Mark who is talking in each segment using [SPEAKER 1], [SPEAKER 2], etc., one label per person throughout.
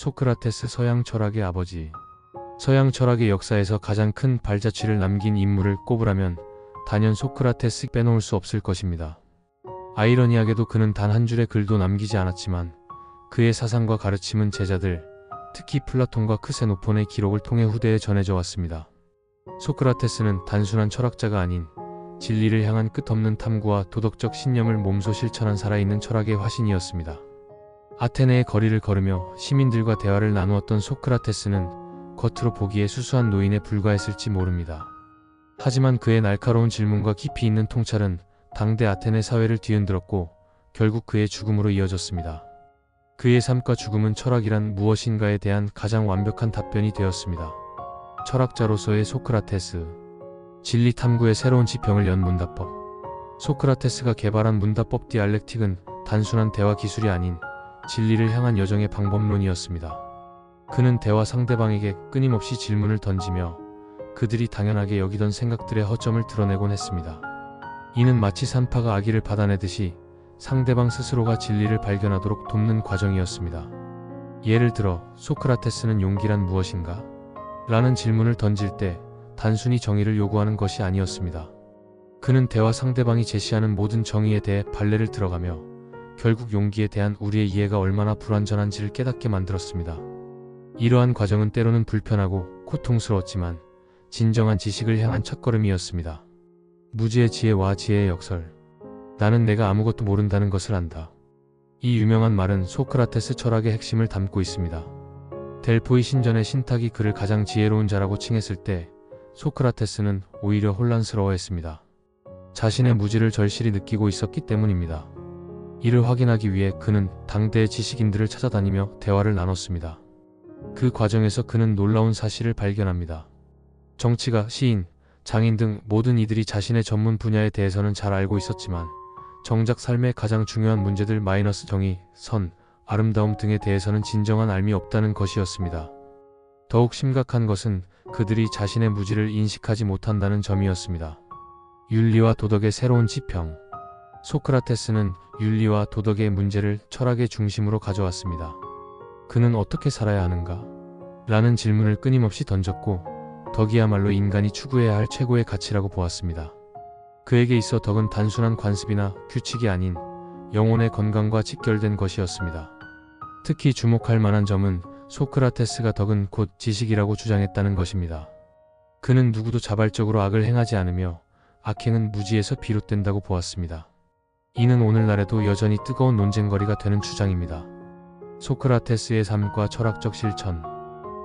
[SPEAKER 1] 소크라테스 서양 철학의 아버지. 서양 철학의 역사에서 가장 큰 발자취를 남긴 인물을 꼽으라면 단연 소크라테스 빼놓을 수 없을 것입니다. 아이러니하게도 그는 단 한 줄의 글도 남기지 않았지만 그의 사상과 가르침은 제자들, 특히 플라톤과 크세노폰의 기록을 통해 후대에 전해져 왔습니다. 소크라테스는 단순한 철학자가 아닌 진리를 향한 끝없는 탐구와 도덕적 신념을 몸소 실천한 살아있는 철학의 화신이었습니다. 아테네의 거리를 걸으며 시민들과 대화를 나누었던 소크라테스는 겉으로 보기에 수수한 노인에 불과했을지 모릅니다. 하지만 그의 날카로운 질문과 깊이 있는 통찰은 당대 아테네 사회를 뒤흔들었고 결국 그의 죽음으로 이어졌습니다. 그의 삶과 죽음은 철학이란 무엇인가에 대한 가장 완벽한 답변이 되었습니다. 철학자로서의 소크라테스. 진리 탐구의 새로운 지평을 연 문답법. 소크라테스가 개발한 문답법 디알렉틱은 단순한 대화 기술이 아닌 진리를 향한 여정의 방법론이었습니다. 그는 대화 상대방에게 끊임없이 질문을 던지며 그들이 당연하게 여기던 생각들의 허점을 드러내곤 했습니다. 이는 마치 산파가 아기를 받아내듯이 상대방 스스로가 진리를 발견하도록 돕는 과정이었습니다. 예를 들어 소크라테스는 용기란 무엇인가? 라는 질문을 던질 때 단순히 정의를 요구하는 것이 아니었습니다. 그는 대화 상대방이 제시하는 모든 정의에 대해 발레를 들어가며 결국 용기에 대한 우리의 이해가 얼마나 불완전한지를 깨닫게 만들었습니다. 이러한 과정은 때로는 불편하고 고통스러웠지만 진정한 지식을 향한 첫걸음이었습니다. 무지의 지혜와 지혜의 역설. 나는 내가 아무것도 모른다는 것을 안다. 이 유명한 말은 소크라테스 철학의 핵심을 담고 있습니다. 델포이 신전의 신탁이 그를 가장 지혜로운 자라고 칭했을 때 소크라테스는 오히려 혼란스러워했습니다. 자신의 무지를 절실히 느끼고 있었기 때문입니다. 이를 확인하기 위해 그는 당대의 지식인들을 찾아다니며 대화를 나눴습니다. 그 과정에서 그는 놀라운 사실을 발견합니다. 정치가, 시인, 장인 등 모든 이들이 자신의 전문 분야에 대해서는 잘 알고 있었지만 정작 삶의 가장 중요한 문제들 마이너스 정의, 선, 아름다움 등에 대해서는 진정한 알미 없다는 것이었습니다. 더욱 심각한 것은 그들이 자신의 무지를 인식하지 못한다는 점이었습니다. 윤리와 도덕의 새로운 지평. 소크라테스는 윤리와 도덕의 문제를 철학의 중심으로 가져왔습니다. 그는 어떻게 살아야 하는가? 라는 질문을 끊임없이 던졌고 덕이야말로 인간이 추구해야 할 최고의 가치라고 보았습니다. 그에게 있어 덕은 단순한 관습이나 규칙이 아닌 영혼의 건강과 직결된 것이었습니다. 특히 주목할 만한 점은 소크라테스가 덕은 곧 지식이라고 주장했다는 것입니다. 그는 누구도 자발적으로 악을 행하지 않으며 악행은 무지에서 비롯된다고 보았습니다. 이는 오늘날에도 여전히 뜨거운 논쟁거리가 되는 주장입니다. 소크라테스의 삶과 철학적 실천.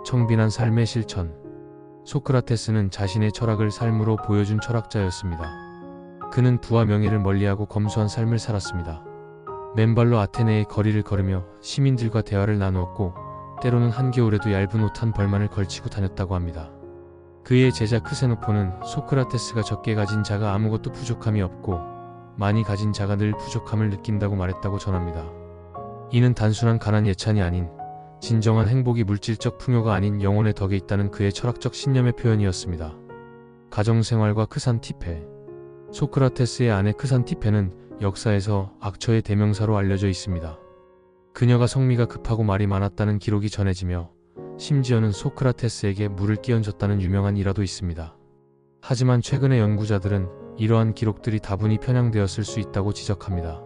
[SPEAKER 1] 청빈한 삶의 실천. 소크라테스는 자신의 철학을 삶으로 보여준 철학자였습니다. 그는 부와 명예를 멀리하고 검소한 삶을 살았습니다. 맨발로 아테네의 거리를 걸으며 시민들과 대화를 나누었고 때로는 한겨울에도 얇은 옷 한 벌만을 걸치고 다녔다고 합니다. 그의 제자 크세노폰은 소크라테스가 적게 가진 자가 아무것도 부족함이 없고 많이 가진 자가 늘 부족함을 느낀다고 말했다고 전합니다. 이는 단순한 가난 예찬이 아닌 진정한 행복이 물질적 풍요가 아닌 영혼의 덕에 있다는 그의 철학적 신념의 표현이었습니다. 가정생활과 크산티페. 소크라테스의 아내 크산티페는 역사에서 악처의 대명사로 알려져 있습니다. 그녀가 성미가 급하고 말이 많았다는 기록이 전해지며 심지어는 소크라테스에게 물을 끼얹었다는 유명한 일화도 있습니다. 하지만 최근의 연구자들은 이러한 기록들이 다분히 편향되었을 수 있다고 지적합니다.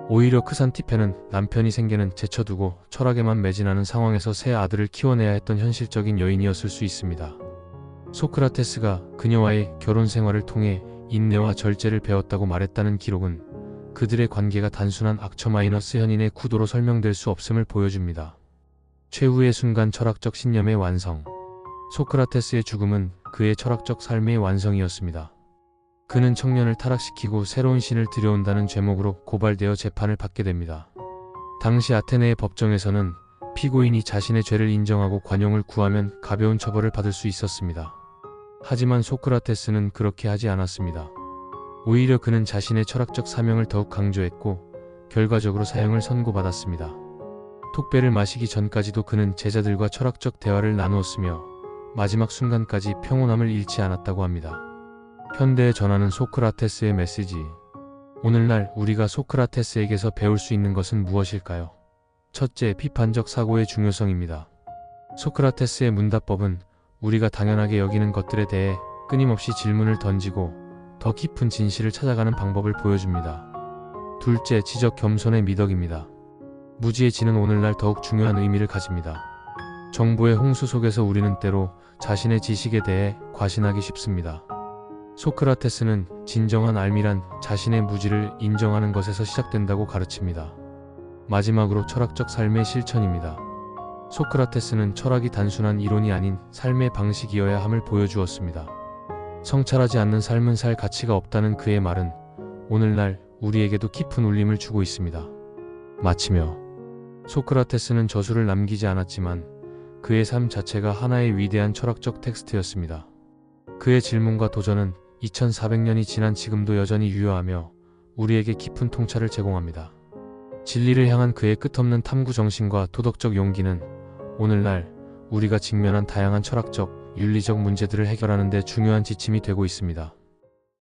[SPEAKER 1] 오히려 크산티페는 남편이 생계는 제쳐두고 철학에만 매진하는 상황에서 새 아들을 키워내야 했던 현실적인 여인이었을 수 있습니다. 소크라테스가 그녀와의 결혼 생활을 통해 인내와 절제를 배웠다고 말했다는 기록은 그들의 관계가 단순한 악처-현인의 구도로 설명될 수 없음을 보여줍니다. 최후의 순간 철학적 신념의 완성. 소크라테스의 죽음은 그의 철학적 삶의 완성이었습니다. 그는 청년을 타락시키고 새로운 신을 들여온다는 죄목으로 고발되어 재판을 받게 됩니다. 당시 아테네의 법정에서는 피고인이 자신의 죄를 인정하고 관용을 구하면 가벼운 처벌을 받을 수 있었습니다. 하지만 소크라테스는 그렇게 하지 않았습니다. 오히려 그는 자신의 철학적 사명을 더욱 강조했고 결과적으로 사형을 선고받았습니다. 톡배를 마시기 전까지도 그는 제자들과 철학적 대화를 나누었으며 마지막 순간까지 평온함을 잃지 않았다고 합니다. 현대에 전하는 소크라테스의 메시지. 오늘날 우리가 소크라테스에게서 배울 수 있는 것은 무엇일까요? 첫째, 비판적 사고의 중요성입니다. 소크라테스의 문답법은 우리가 당연하게 여기는 것들에 대해 끊임없이 질문을 던지고 더 깊은 진실을 찾아가는 방법을 보여줍니다. 둘째, 지적 겸손의 미덕입니다. 무지해지는 오늘날 더욱 중요한 의미를 가집니다. 정보의 홍수 속에서 우리는 때로 자신의 지식에 대해 과신하기 쉽습니다. 소크라테스는 진정한 알미란 자신의 무지를 인정하는 것에서 시작된다고 가르칩니다. 마지막으로 철학적 삶의 실천입니다. 소크라테스는 철학이 단순한 이론이 아닌 삶의 방식이어야 함을 보여주었습니다. 성찰하지 않는 삶은 살 가치가 없다는 그의 말은 오늘날 우리에게도 깊은 울림을 주고 있습니다. 마치며 소크라테스는 저술을 남기지 않았지만 그의 삶 자체가 하나의 위대한 철학적 텍스트였습니다. 그의 질문과 도전은 2400년이 지난 지금도 여전히 유효하며 우리에게 깊은 통찰을 제공합니다. 진리를 향한 그의 끝없는 탐구 정신과 도덕적 용기는 오늘날 우리가 직면한 다양한 철학적, 윤리적 문제들을 해결하는 데 중요한 지침이 되고 있습니다.